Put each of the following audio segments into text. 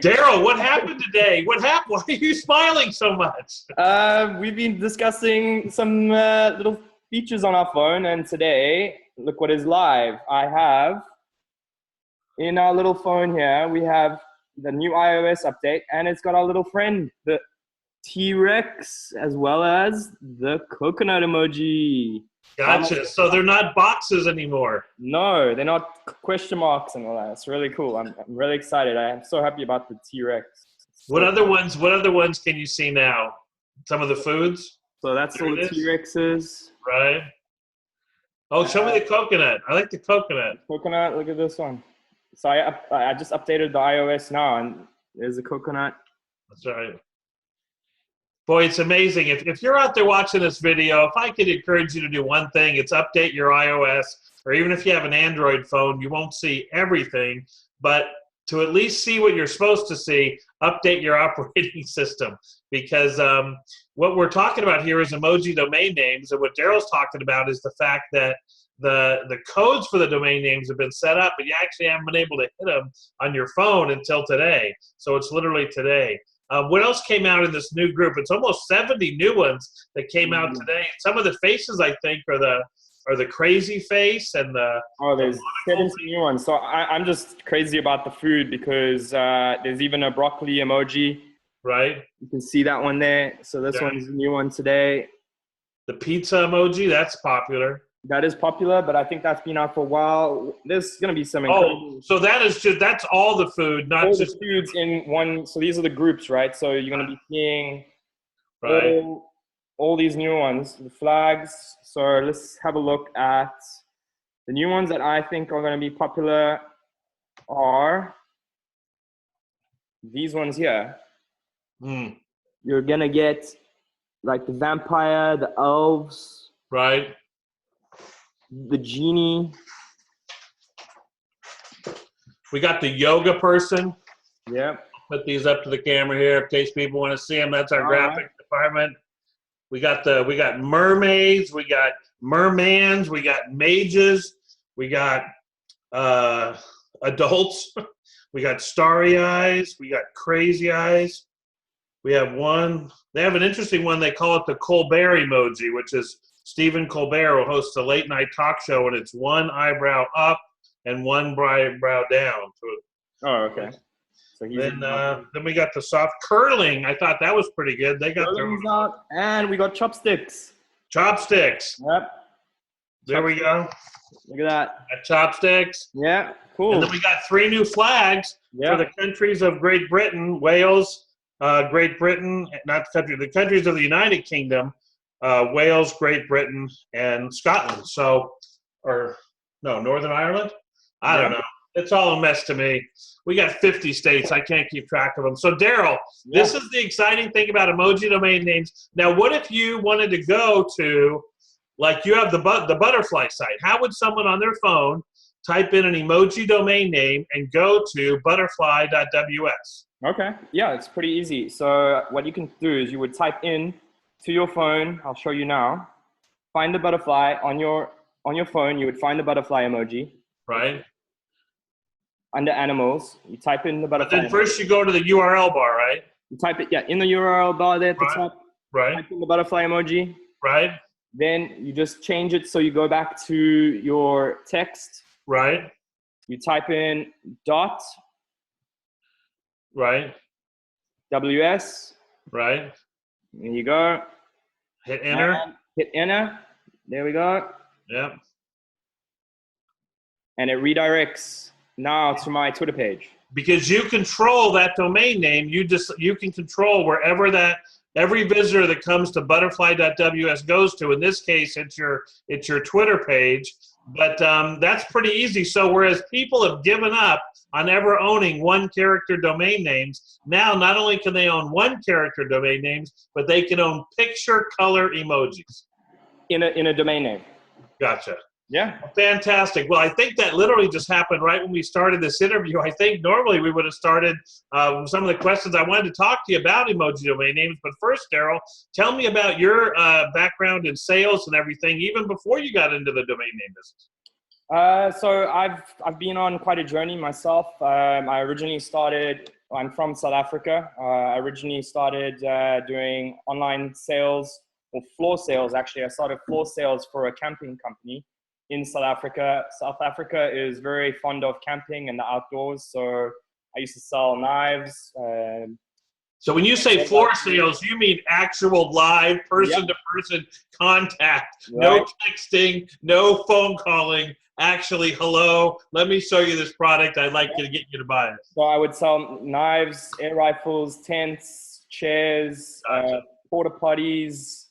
Darryl, what happened today? What happened? Why are you smiling so much? We've been discussing some little features on our phone, and today, look what is live. I have, in our little phone here, we have the new iOS update, and it's got our little friend, the T-Rex, as well as the coconut emoji. Gotcha. So they're not boxes anymore. No, they're not question marks and all that. It's really cool. I'm really excited. I am so happy about the T-Rex. What other ones can you see now? Some of the foods? So that's all the T-Rexes. Right. Oh, show me the coconut. I like the coconut. Coconut, look at this one. So I just updated the iOS now, and there's a coconut. That's right. Boy, it's amazing. If you're out there watching this video, if I could encourage you to do one thing, it's update your iOS, or even if you have an Android phone, you won't see everything, but to at least see what you're supposed to see, update your operating system. Because what we're talking about here is emoji domain names, and what Darryl's talking about is the fact that the codes for the domain names have been set up, but you actually haven't been able to hit them on your phone until today. So it's literally today. What else came out in this new group? It's almost 70 new ones that came out today. Some of the faces, I think, are the crazy face and the there's 70 new ones. So I'm just crazy about the food because there's even a broccoli emoji. Right. You can see that one there. So this one's a new one today. The pizza emoji, that's popular. That is popular, but I think that's been out for a while. There's going to be some incredible. So that's all the food, not all just the foods in one. So these are the groups, right? So you're going to be seeing all these new ones, the flags. So let's have a look at the new ones that I think are going to be popular are these ones here. You're going to get like the vampire, the elves. Right. The genie. We got the yoga person. Yep. Put these up to the camera here in case people want to see them. That's our graphic department. We got mermaids, we got mermans, we got mages, we got adults, we got starry eyes, we got crazy eyes. We have one. They have an interesting one. They call it the Colbert emoji, which is Stephen Colbert, who hosts a late night talk show, and it's one eyebrow up and one eyebrow down. Oh, okay. So then we got the soft curling. I thought that was pretty good. They got out, and we got chopsticks. Chopsticks. Yep. There we go. Look at that. Got chopsticks. Yeah, cool. And then we got 3 new flags for the countries of Great Britain, Wales, Great Britain, not the country, the countries of the United Kingdom. Wales, Great Britain, and Scotland. Northern Ireland? I don't know. It's all a mess to me. We got 50 states. I can't keep track of them. So, Darryl, this is the exciting thing about emoji domain names. Now, what if you wanted to go to, like you have the butterfly site. How would someone on their phone type in an emoji domain name and go to butterfly.ws? Okay. Yeah, it's pretty easy. So what you can do is you would type in to your phone, I'll show you now. Find the butterfly on your phone. You would find the butterfly emoji. Right. Under animals, you type in the butterfly. But then first you go to the URL bar, right? You type it, in the URL bar there at the top. Right. Type in the butterfly emoji. Right. Then you just change it so you go back to your text. Right. You type in dot. Right. WS. Right. There you go. Hit enter. And hit enter. There we go. Yep. And it redirects now to my Twitter page. Because you control that domain name, you can control wherever every visitor that comes to butterfly.ws goes to. In this case, it's your Twitter page. But that's pretty easy. So whereas people have given up on ever owning one-character domain names, now not only can they own one-character domain names, but they can own picture color emojis. In a domain name. Gotcha. Yeah. Fantastic. Well, I think that literally just happened right when we started this interview. I think normally we would have started some of the questions. I wanted to talk to you about emoji domain names. But first, Darryl, tell me about your background in sales and everything, even before you got into the domain name business. So I've been on quite a journey myself. I originally started I'm from South Africa. I originally started doing online sales, or floor sales actually. I started floor sales for a camping company in South Africa. South Africa is very fond of camping and the outdoors. So I used to sell knives. So when you say floor sales, you mean actual live person-to-person contact, right. no texting, no phone calling, actually, hello, let me show you this product, I'd like to get you to buy it. So I would sell knives, air rifles, tents, chairs, porta potties,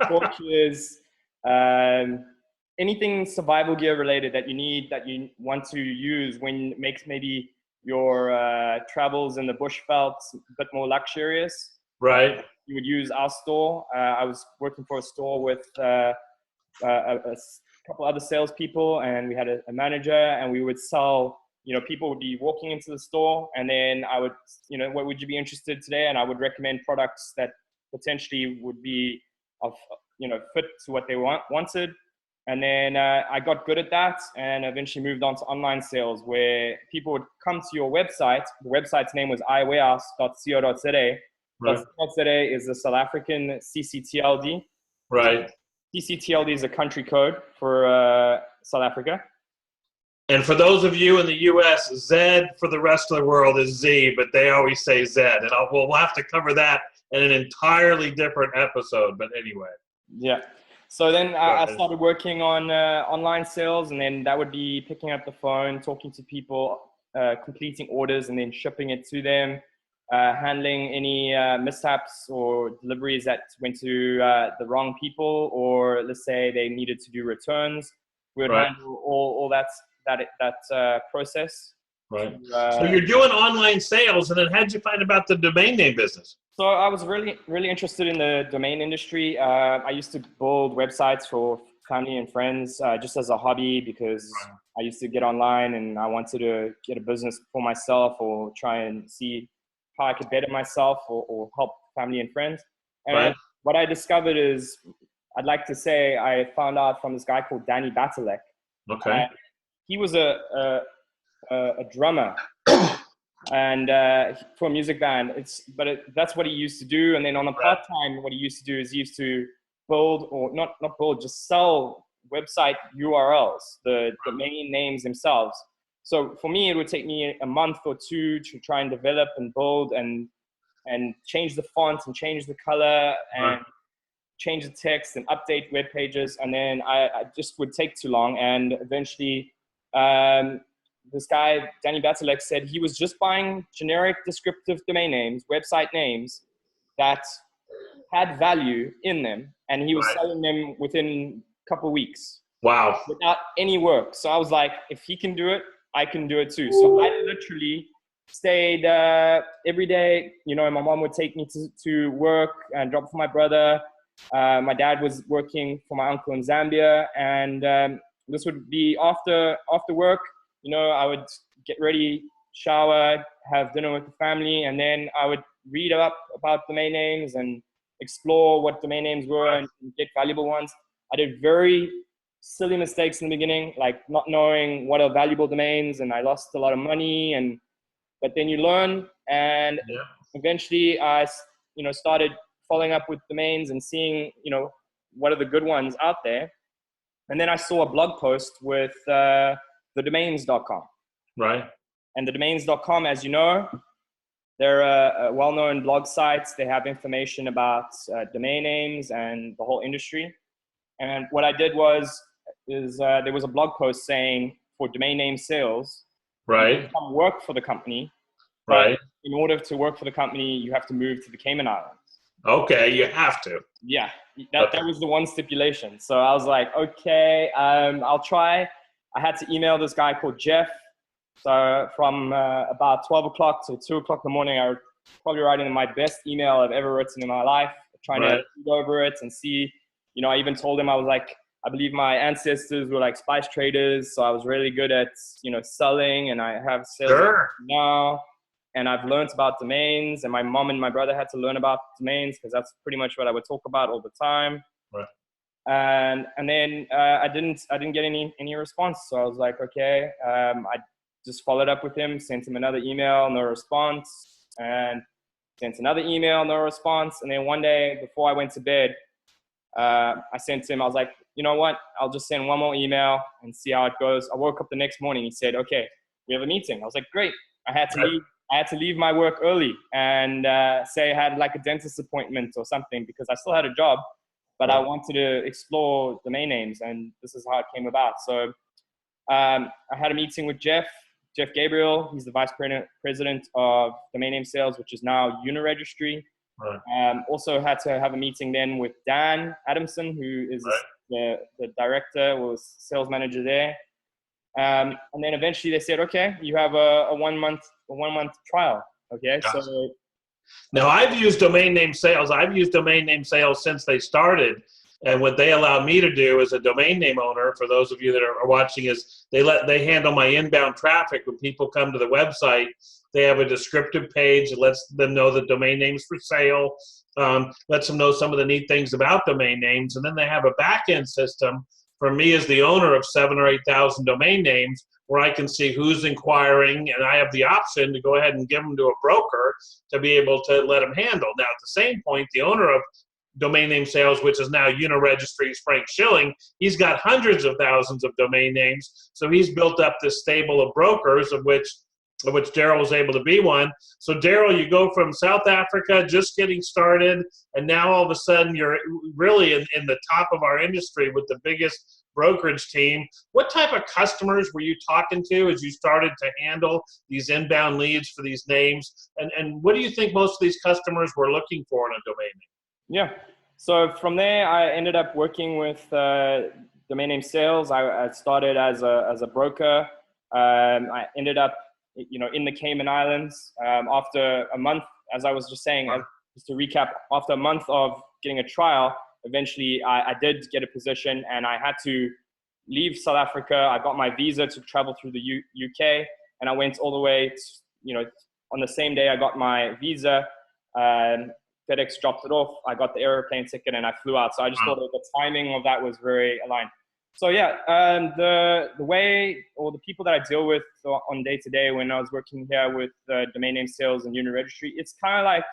torches, anything survival gear related that you need, that you want to use when it makes maybe your travels in the bush felt a bit more luxurious. You would use our store. I was working for a store with a couple other salespeople, and we had a manager, and we would sell. People would be walking into the store, and then I would, what would you be interested today? And I would recommend products that potentially would be of, fit to what they wanted. And then I got good at that, and eventually moved on to online sales, where people would come to your website. The website's name was iwarehouse.co.za. Right. .za is the South African CCTLD. Right. CCTLD is a country code for South Africa. And for those of you in the U.S., Z for the rest of the world is Z, but they always say Z. And we'll have to cover that in an entirely different episode. But anyway. Yeah. So then I started working on online sales, and then that would be picking up the phone, talking to people, completing orders, and then shipping it to them, handling any mishaps or deliveries that went to the wrong people, or let's say they needed to do returns. We would handle all that process. Right. So you're doing online sales, and then how'd you find about the domain name business? So I was really, really interested in the domain industry. I used to build websites for family and friends just as a hobby, because I used to get online and I wanted to get a business for myself, or try and see how I could better myself, or help family and friends. And what I discovered is, I'd like to say, I found out from this guy called Danny Batalek. Okay. He was a drummer. And for a music band, that's what he used to do. And then on a part-time, what he used to do is he used to build, or not build, just sell website URLs, the domain names themselves. So for me, it would take me a month or two to try and develop and build and change the font and change the color and change the text and update web pages. And then I just would take too long. And eventually, this guy, Danny Batalek, said he was just buying generic descriptive domain names, website names that had value in them. And he was selling them within a couple of weeks. Wow. Without any work. So I was like, if he can do it, I can do it too. So I literally stayed every day. My mom would take me to work and drop for my brother. My dad was working for my uncle in Zambia. And this would be after work. I would get ready, shower, have dinner with the family, and then I would read up about domain names and explore what domain names were and get valuable ones. I did very silly mistakes in the beginning, like not knowing what are valuable domains, and I lost a lot of money. But then you learn, and eventually I, started following up with domains and seeing, what are the good ones out there. And then I saw a blog post with thedomains.com. Right. And thedomains.com, as you know, they're a well-known blog sites. They have information about domain names and the whole industry. And what I did is there was a blog post saying, for domain name sales, you come work for the company. But in order to work for the company, you have to move to the Cayman Islands. Okay, you have to. Yeah, that was the one stipulation. So I was like, okay, I'll try. I had to email this guy called Jeff. So from about 12 o'clock to 2 o'clock in the morning, I was probably writing my best email I've ever written in my life, trying to read over it and see, I even told him, I was like, I believe my ancestors were like spice traders. So I was really good at, selling, and I have sales now. And I've learned about domains, and my mom and my brother had to learn about domains, because that's pretty much what I would talk about all the time. And then I didn't get any response. So I was like, okay. I just followed up with him, sent him another email, no response. and sent another email, no response. And then one day before I went to bed, I sent him, I was like, you know what? I'll just send one more email and see how it goes. I woke up the next morning. He said, okay, we have a meeting. I was like, great. I had to leave my work early and say I had like a dentist appointment or something because I still had a job, but I wanted to explore domain names, and this is how it came about. So I had a meeting with Jeff Gabriel. He's the vice president of domain name sales, which is now Uniregistry. Right. Also had to have a meeting then with Dan Adamson, who is the director or sales manager there. And then eventually they said, okay, you have a one month trial. Okay. Gotcha. So now I've used domain name sales. I've used domain name sales since they started. And what they allow me to do as a domain name owner, for those of you that are watching, is they handle my inbound traffic. When people come to the website, they have a descriptive page that lets them know the domain names for sale, lets them know some of the neat things about domain names, and then they have a back-end system for me as the owner of 7,000 or 8,000 domain names, where I can see who's inquiring, and I have the option to go ahead and give them to a broker to be able to let them handle. Now, at the same point, the owner of domain name sales, which is now Uniregistry's Frank Schilling, he's got hundreds of thousands of domain names, so he's built up this stable of brokers, of which Darryl was able to be one. So Darryl, you go from South Africa, just getting started, and now all of a sudden you're really in the top of our industry with the biggest brokerage team. What type of customers were you talking to as you started to handle these inbound leads for these names? And what do you think most of these customers were looking for in a domain name? Yeah. So from there, I ended up working with domain name sales. I started as a broker. I ended up, in the Cayman Islands after a month, as I was just saying, just to recap, after a month of getting a trial, eventually I did get a position, and I had to leave South Africa. I got my visa to travel through the UK, and I went all the way to, on the same day I got my visa, FedEx dropped it off. I got the airplane ticket and I flew out. So I just thought that the timing of that was very aligned. So yeah, the way, or the people that I deal with on day to day when I was working here with domain name sales and Uniregistry, it's kind of like,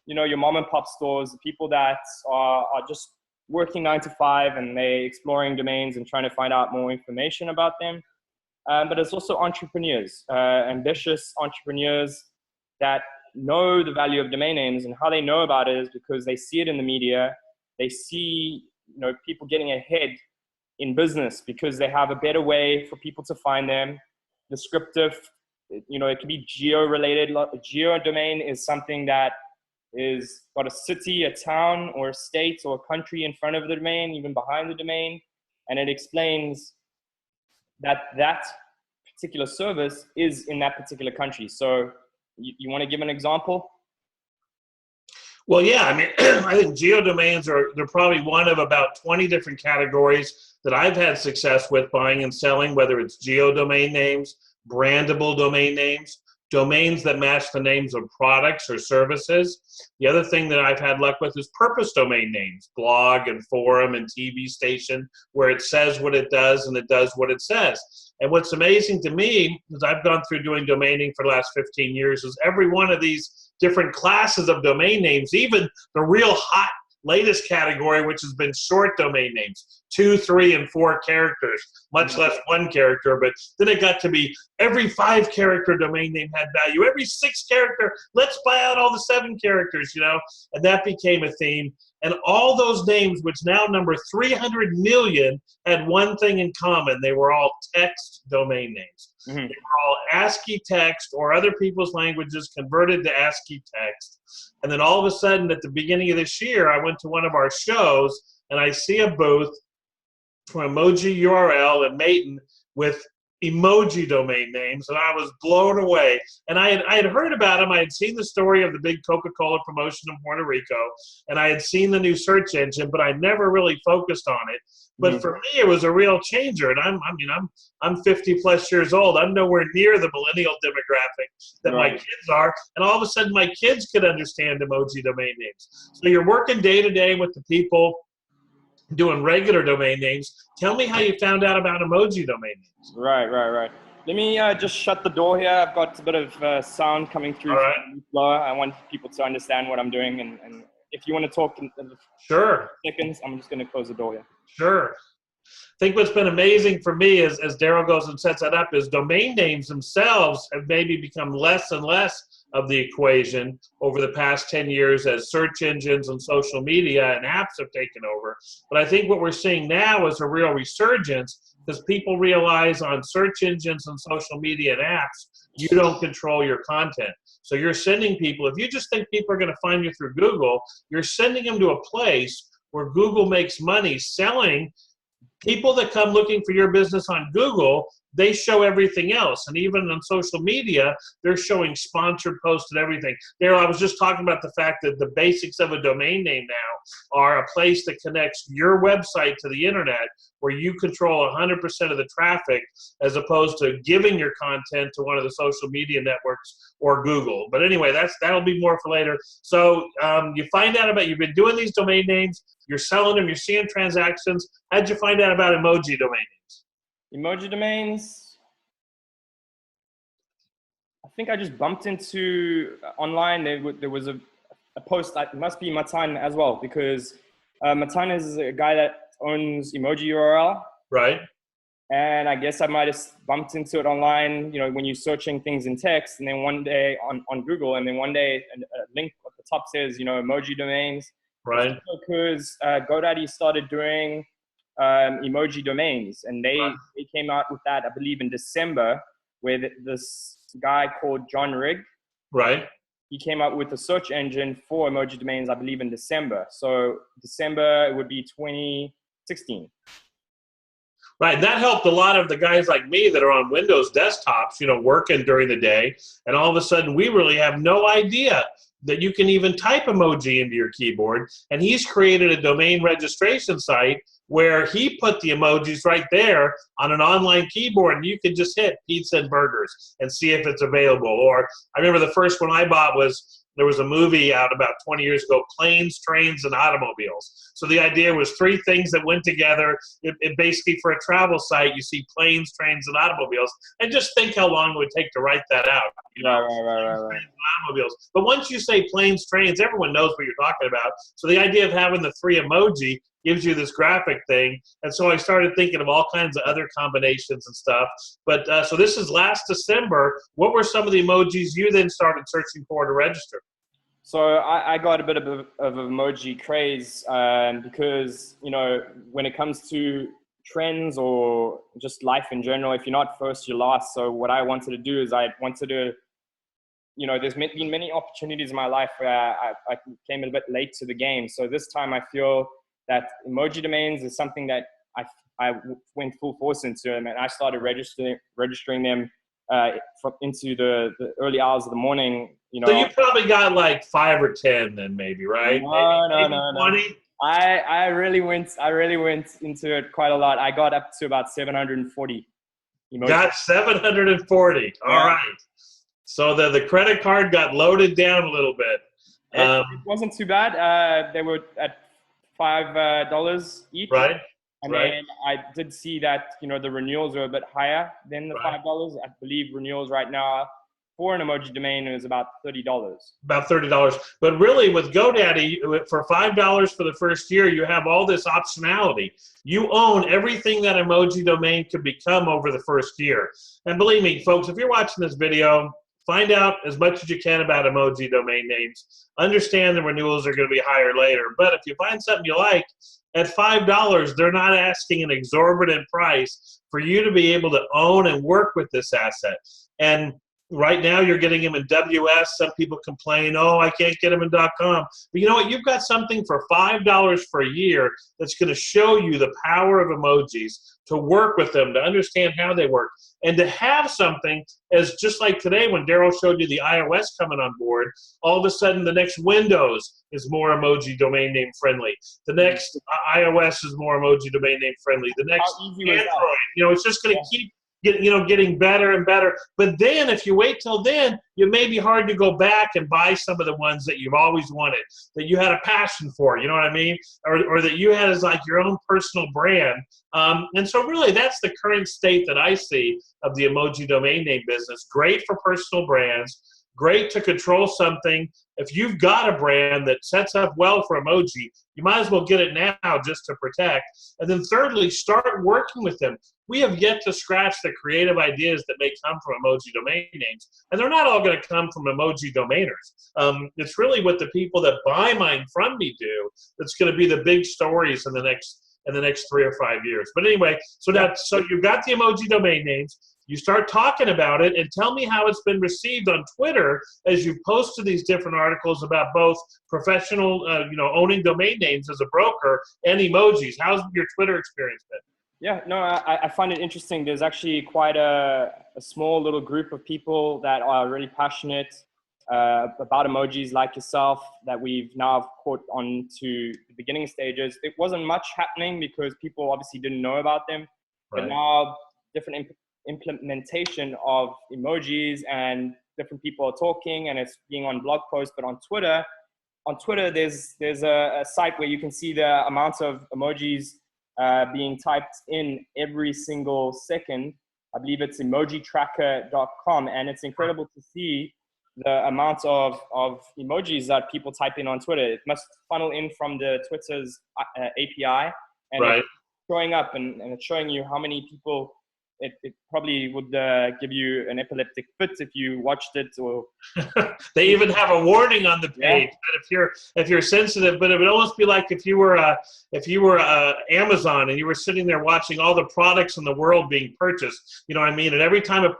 your mom and pop stores, the people that are just working 9 to 5 and they exploring domains and trying to find out more information about them. But it's also entrepreneurs, ambitious entrepreneurs that know the value of domain names, and how they know about it is because they see it in the media. They see, people getting ahead in business because they have a better way for people to find them. Descriptive, it can be geo-related. A geo domain is something that is got a city, a town, or a state, or a country in front of the domain, even behind the domain, and it explains that particular service is in that particular country. So you want to give an example? Well, yeah, I mean, I think geodomains they're probably one of about 20 different categories that I've had success with buying and selling, whether it's geodomain names, brandable domain names, domains that match the names of products or services. The other thing that I've had luck with is purpose domain names, blog and forum and TV station, where it says what it does and it does what it says. And what's amazing to me, is I've gone through doing domaining for the last 15 years, is every one of these different classes of domain names, even the real hot latest category, which has been short domain names, 2, 3, and 4 characters, much less 1 character. But then it got to be every 5 character domain name had value. Every 6 character, let's buy out all the 7 characters, and that became a theme. And all those names, which now number 300 million, had one thing in common. They were all text domain names. Mm-hmm. They were all ASCII text or other people's languages converted to ASCII text. And then all of a sudden, at the beginning of this year, I went to one of our shows, and I see a booth from Emoji URL in Maton with emoji domain names, and I was blown away. And I had heard about them. I had seen the story of the big Coca-Cola promotion in Puerto Rico, and I had seen the new search engine, but I never really focused on it. But for me, it was a real changer. And I'm 50 plus years old. I'm nowhere near the millennial demographic that my kids are. And all of a sudden, my kids could understand emoji domain names. So you're working day to day with the people doing regular domain names. Tell me how you found out about emoji domain names. Right. Let me just shut the door here. I've got a bit of sound coming through All right. from the floor. I want people to understand what I'm doing. And if you want to talk in Sure. seconds, I'm just going to close the door here. Sure. I think what's been amazing for me as Darryl goes and sets that up is domain names themselves have maybe become less and less of the equation over the past 10 years as search engines and social media and apps have taken over. But I think what we're seeing now is a real resurgence because people realize on search engines and social media and apps, you don't control your content. So you're sending people, if you just think people are going to find you through Google, you're sending them to a place where Google makes money selling. People that come looking for your business on Google, they show everything else. And even on social media, they're showing sponsored posts and everything. Darryl, I was just talking about the fact that the basics of a domain name now are a place that connects your website to the internet where you control 100% of the traffic as opposed to giving your content to one of the social media networks or Google. But anyway, that'll be more for later. So you find out about, you've been doing these domain names, you're selling them, you're seeing transactions. How'd you find out about emoji domain names? Emoji domains. I think I just bumped into online. There was a post. It must be Matan as well because Matan is a guy that owns Emoji URL. Right. And I guess I might have bumped into it online, you know, when you're searching things in text, and then one day on Google, and then one day a link at the top says, you know, emoji domains. Right. Because GoDaddy started doing emoji domains, and they came out with that, I believe, in December, where this guy called John Rigg, right, he came up with a search engine for emoji domains, I believe, in December. So December, it would be 2016. Right, and that helped a lot of the guys like me that are on Windows desktops, you know, working during the day, and all of a sudden we really have no idea that you can even type emoji into your keyboard, and he's created a domain registration site where he put the emojis right there on an online keyboard, and you could just hit pizza and burgers and see if it's available. Or I remember the first one I bought was, there was a movie out about 20 years ago, Planes, Trains, and Automobiles. So the idea was three things that went together. It basically, for a travel site, you see planes, trains, and automobiles. And just think how long it would take to write that out. You know, right. Automobiles. But once you say planes, trains, everyone knows what you're talking about. So the idea of having the three emoji gives you this graphic thing. And so I started thinking of all kinds of other combinations and stuff. But so this is last December. What were some of the emojis you then started searching for to register? So I got a bit of emoji craze because, you know, when it comes to trends or just life in general, if you're not first, you're last. So what I wanted to do is I wanted to, you know, there's been many opportunities in my life where I came a bit late to the game. So this time I feel that emoji domains is something that I went full force into them, and I started registering them into the early hours of the morning. You know, so you probably got like 5 or 10 then, maybe, right? No. 20? I really went into it quite a lot. I got up to about 740 emojis. Got 740. All right. So the credit card got loaded down a little bit. It wasn't too bad. They were at $5 each. Right. And then I did see that, you know, the renewals are a bit higher than the $5. I believe renewals right now for an emoji domain is about $30. About $30. But really with GoDaddy, for $5 for the first year, you have all this optionality. You own everything that emoji domain could become over the first year. And believe me, folks, if you're watching this video, find out as much as you can about emoji domain names. Understand the renewals are going to be higher later. But if you find something you like, at $5, they're not asking an exorbitant price for you to be able to own and work with this asset. And right now you're getting them in WS. Some people complain, oh, I can't get them in .com. But you know what? You've got something for $5 for a year that's going to show you the power of emojis, to work with them, to understand how they work, and to have something as just like today when Darryl showed you the iOS coming on board, all of a sudden the next Windows is more emoji domain name friendly. The next iOS is more emoji domain name friendly. The next Android, you know, it's just going to keep getting better and better. But then if you wait till then, it may be hard to go back and buy some of the ones that you've always wanted, that you had a passion for, you know what I mean? Or that you had as like your own personal brand. And so really that's the current state that I see of the emoji domain name business. Great for personal brands, great to control something. If you've got a brand that sets up well for emoji, you might as well get it now just to protect. And then thirdly, start working with them. We have yet to scratch the creative ideas that may come from emoji domain names. And they're not all going to come from emoji domainers. It's really what the people that buy mine from me do that's going to be the big stories in the next 3 or 5 years. But anyway, so you've got the emoji domain names. You start talking about it and tell me how it's been received on Twitter as you posted these different articles about both professional, owning domain names as a broker and emojis. How's your Twitter experience been? Yeah, no, I find it interesting. There's actually quite a small little group of people that are really passionate about emojis like yourself that we've now caught on to the beginning stages. It wasn't much happening because people obviously didn't know about them, but now different implementation of emojis and different people are talking and it's being on blog posts. But on Twitter there's a site where you can see the amount of emojis being typed in every single second. I believe it's emojitracker.com, and it's incredible to see the amount of emojis that people type in on Twitter. It must funnel in from the Twitter's API, and it's showing up and it's showing you how many people. It probably would give you an epileptic fit if you watched it. Or they even have a warning on the page that if you're sensitive. But it would almost be like if you were Amazon and you were sitting there watching all the products in the world being purchased. You know what I mean? And every time a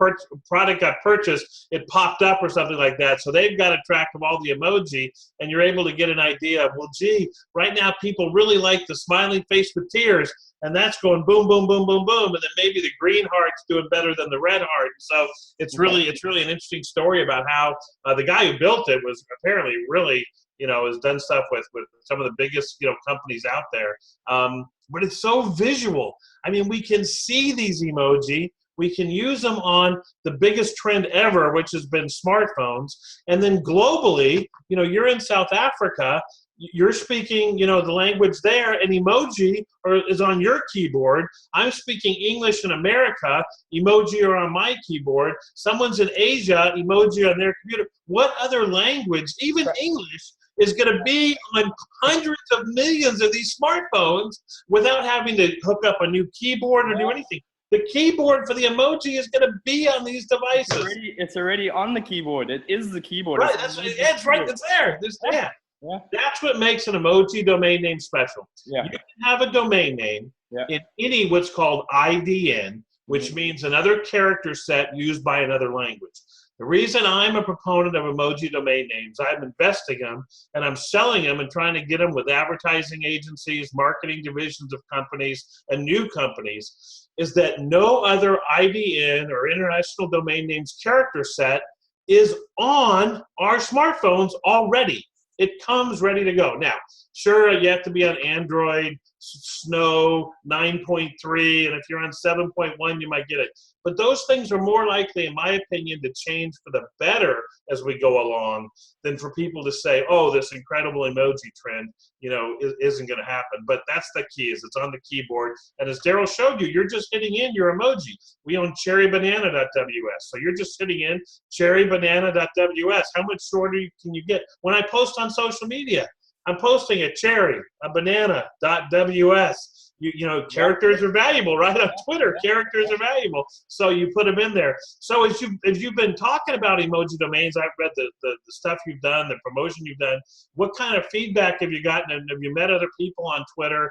product got purchased, it popped up or something like that. So they've got a track of all the emoji, and you're able to get an idea of, well, gee, right now people really like the smiling face with tears. And that's going boom, boom, boom, boom, boom, and then maybe the green heart's doing better than the red heart. So it's really an interesting story about how the guy who built it was apparently really, has done stuff with some of the biggest, companies out there. But it's so visual. I mean, we can see these emoji. We can use them on the biggest trend ever, which has been smartphones. And then globally, you're in South Africa. You're speaking, the language there, and emoji is on your keyboard. I'm speaking English in America, emoji are on my keyboard. Someone's in Asia, emoji on their computer. What other language, even English, is going to be on hundreds of millions of these smartphones without having to hook up a new keyboard or do anything? The keyboard for the emoji is going to be on these devices. It's already on the keyboard. It is the keyboard. Right, it's right. It's there. Yeah. That's what makes an emoji domain name special. Yeah. You can have a domain name in any what's called IDN, which means another character set used by another language. The reason I'm a proponent of emoji domain names, I'm investing them and I'm selling them and trying to get them with advertising agencies, marketing divisions of companies, and new companies, is that no other IDN or international domain names character set is on our smartphones already. It comes ready to go. Now, sure, you have to be on Android, Snow 9.3, and if you're on 7.1, you might get it. But those things are more likely, in my opinion, to change for the better as we go along than for people to say, oh, this incredible emoji trend, isn't going to happen. But that's the key, is it's on the keyboard. And as Darryl showed you, you're just hitting in your emoji. We own cherrybanana.ws. So you're just hitting in cherrybanana.ws. How much shorter can you get? When I post on social media, I'm posting a cherry, a banana.ws. Characters are valuable, right? On Twitter, characters are valuable. So you put them in there. So as you've been talking about emoji domains, I've read the stuff you've done, the promotion you've done. What kind of feedback have you gotten? And have you met other people on Twitter,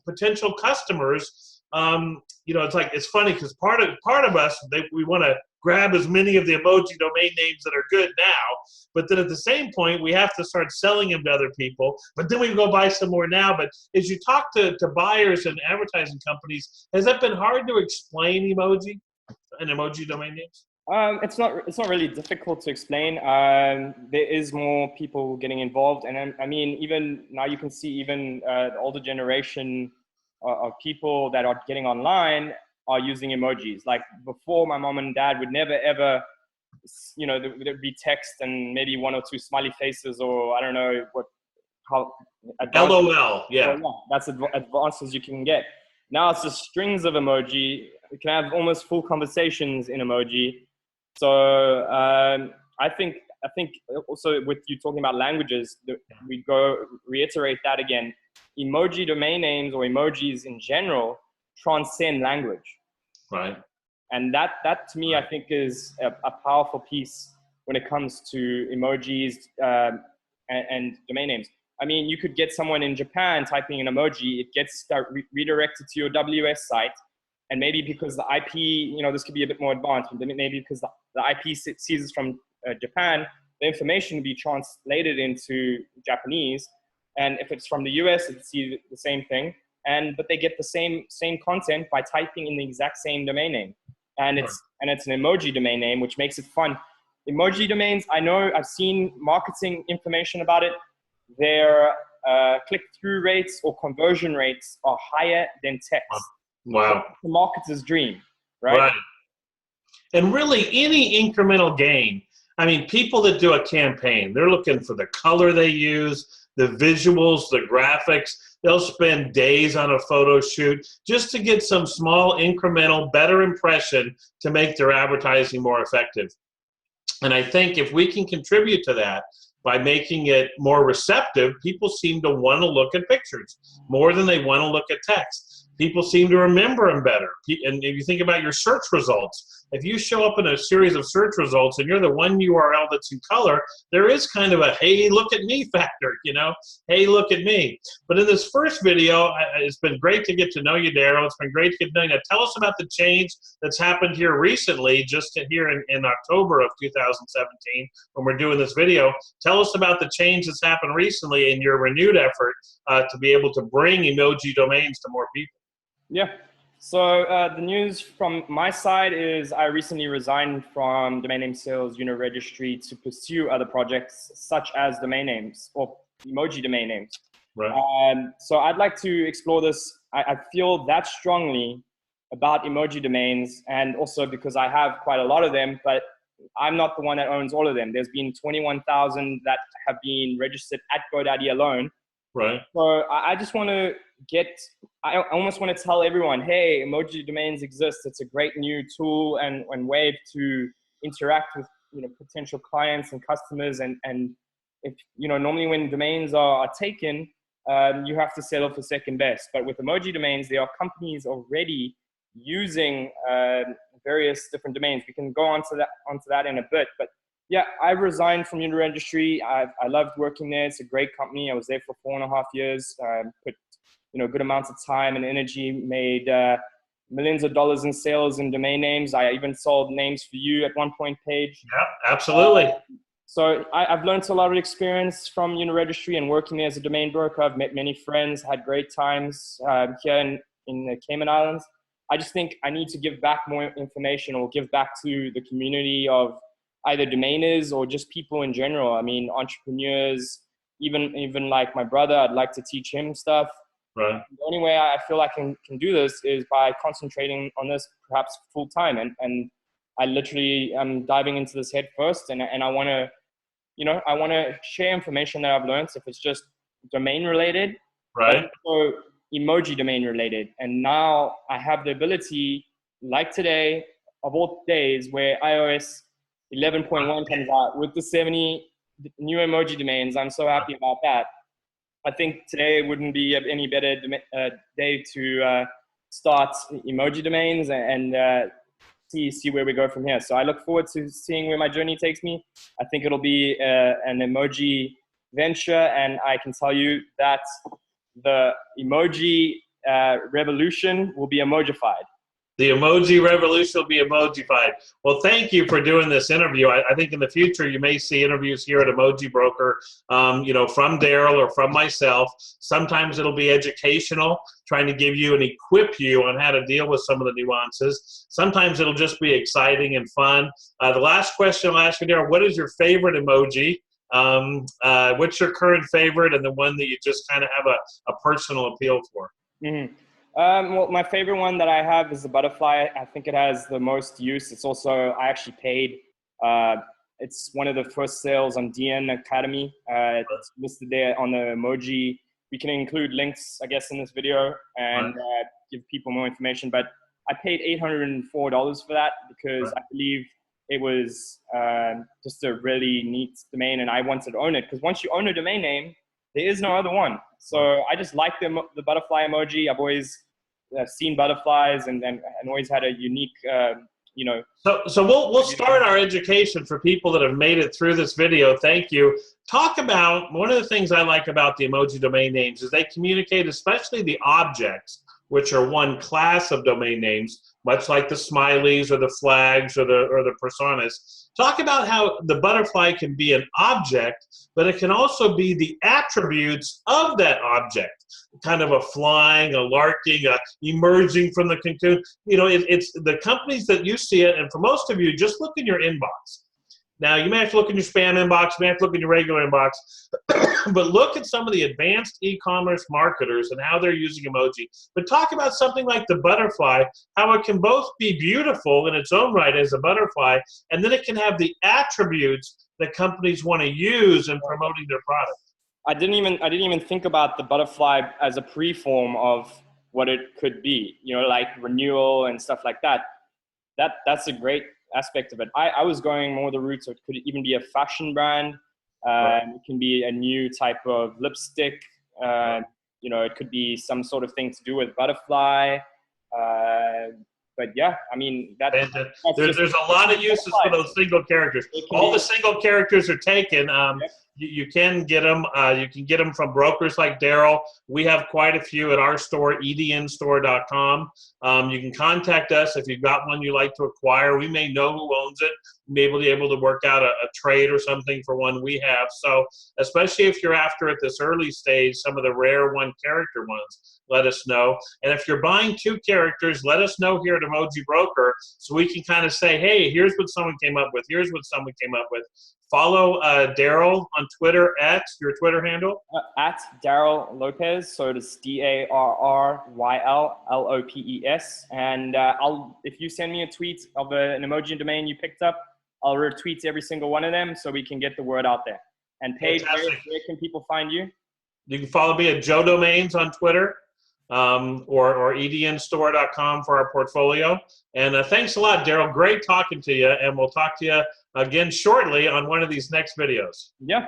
potential customers? It's funny because part of us, we want to grab as many of the emoji domain names that are good now, but then at the same point, we have to start selling them to other people, but then we go buy some more now. But as you talk to buyers and advertising companies, has that been hard to explain emoji and emoji domain names? It's not really difficult to explain. There is more people getting involved, and I mean, even now you can see even the older generation of people that are getting online are using emojis. Like before, my mom and dad would never ever, you know, there'd be text and maybe one or two smiley faces, or I don't know how advanced. LOL, yeah. Well, yeah, that's advanced as you can get. Now it's just strings of emoji. You can have almost full conversations in emoji. So I think also with you talking about languages, we go reiterate that again. Emoji domain names or emojis in general transcend language. Right. And that to me, I think is a powerful piece when it comes to emojis and domain names. I mean, you could get someone in Japan typing an emoji, it gets redirected to your WS site. And maybe because the IP, you know, this could be a bit more advanced, but maybe because the IP sees it's from Japan, the information will be translated into Japanese. And if it's from the US, it sees the same thing. But they get the same content by typing in the exact same domain name. And it's an emoji domain name, which makes it fun. Emoji domains, I know I've seen marketing information about it. Their click-through rates or conversion rates are higher than text. Wow. That's the marketer's dream, right? Right. And really, any incremental gain. I mean, people that do a campaign, they're looking for the color they use, the visuals, the graphics. They'll spend days on a photo shoot just to get some small, incremental, better impression to make their advertising more effective. And I think if we can contribute to that by making it more receptive, people seem to want to look at pictures more than they want to look at text. People seem to remember them better. And if you think about your search results, if you show up in a series of search results and you're the one URL that's in color, there is kind of a, hey, look at me factor, you know, hey, look at me. But in this first video, it's been great to get to know you, Darryl. It's been great to get to know you. Tell us about the change that's happened here recently, just here in October of 2017, when we're doing this video. Tell us about the change that's happened recently in your renewed effort to be able to bring emoji domains to more people. Yeah. So the news from my side is I recently resigned from domain name sales unit registry to pursue other projects such as domain names or emoji domain names. Right. So I'd like to explore this. I feel that strongly about emoji domains, and also because I have quite a lot of them, but I'm not the one that owns all of them. There's been 21,000 that have been registered at GoDaddy alone. Right. So I just want to I almost want to tell everyone, hey, emoji domains exist. It's a great new tool and way to interact with, you know, potential clients and customers. And if, you know, normally when domains are taken, you have to settle for second best. But with emoji domains, there are companies already using various different domains. We can go onto that in a bit. But yeah, I resigned from Unit Registry. I loved working there. It's a great company. I was there for 4.5 years. Put, you know, good amounts of time and energy, made millions of dollars in sales and domain names. I even sold names for you at one point, Page. Yeah, absolutely. So I've learned a lot of experience from Unit Registry and working there as a domain broker. I've met many friends, had great times here in the Cayman Islands. I just think I need to give back more information or give back to the community of either domainers or just people in general. I mean, entrepreneurs, even like my brother, I'd like to teach him stuff. Right. The only way I feel I can do this is by concentrating on this perhaps full time. And I literally am diving into this head first. And I want to, you know, I want to share information that I've learned, if it's just domain related, Right. or emoji domain related. And now I have the ability, like today, of all days, where iOS 11.1 comes out with the 70 new emoji domains. I'm so happy about that. I think today wouldn't be any better day to start emoji domains and see where we go from here. So I look forward to seeing where my journey takes me. I think it'll be an emoji venture, and I can tell you that the emoji revolution will be emojified. The emoji revolution will be emojified. Well, thank you for doing this interview. I think in the future you may see interviews here at Emoji Broker, you know, from Darryl or from myself. Sometimes it'll be educational, trying to give you and equip you on how to deal with some of the nuances. Sometimes it'll just be exciting and fun. The last question I'll ask you, Darryl, what is your favorite emoji? What's your current favorite, and the one that you just kind of have a personal appeal for? Mm-hmm. Well, my favorite one that I have is the butterfly. I think it has the most use. It's also, I actually paid, it's one of the first sales on DN Academy. It's listed there on the Emoji. We can include links, I guess, in this video and give people more information. But I paid $804 for that because I believe it was just a really neat domain and I wanted to own it. Because once you own a domain name, there is no other one. So I just like the butterfly emoji. I've always seen butterflies and always had a unique, you know. So we'll start our education for people that have made it through this video. Thank you. Talk about, one of the things I like about the emoji domain names is they communicate, especially the objects, which are one class of domain names, much like the smileys or the flags or the personas. Talk about how the butterfly can be an object, but it can also be the attributes of that object, kind of a flying, a larking, a emerging from the cocoon. You know, it's the companies that you see it, and for most of you, just look in your inbox. Now, you may have to look in your spam inbox, you may have to look in your regular inbox, but look at some of the advanced e-commerce marketers and how they're using emoji. But talk about something like the butterfly, how it can both be beautiful in its own right as a butterfly, and then it can have the attributes that companies want to use in promoting their product. I didn't even think about the butterfly as a preform of what it could be, you know, like renewal and stuff like that. That's a great aspect of it. I was going more the route, so it could even be a fashion brand. It can be a new type of lipstick. You know, it could be some sort of thing to do with butterfly. But yeah, I mean, there's a lot of uses for those single characters. All the single characters are taken. You can get them. You can get them from brokers like Darryl. We have quite a few at our store, ednstore.com. You can contact us if you've got one you'd like to acquire. We may know who owns it. We may be able to work out a trade or something for one we have. So especially if you're after at this early stage, some of the rare one character ones, let us know. And if you're buying 2 characters, let us know here at Emoji Broker so we can kind of say, hey, here's what someone came up with. Here's what someone came up with. Follow Darryl on Twitter at your Twitter handle. At Darryl Lopes, so it's DARRYL LOPES. And if you send me a tweet of an emoji domain you picked up, I'll retweet every single one of them so we can get the word out there. And Paige, where can people find you? You can follow me at Joe Domains on Twitter. Or ednstore.com for our portfolio. And thanks a lot, Darryl. Great talking to you, and we'll talk to you again shortly on one of these next videos. Yeah.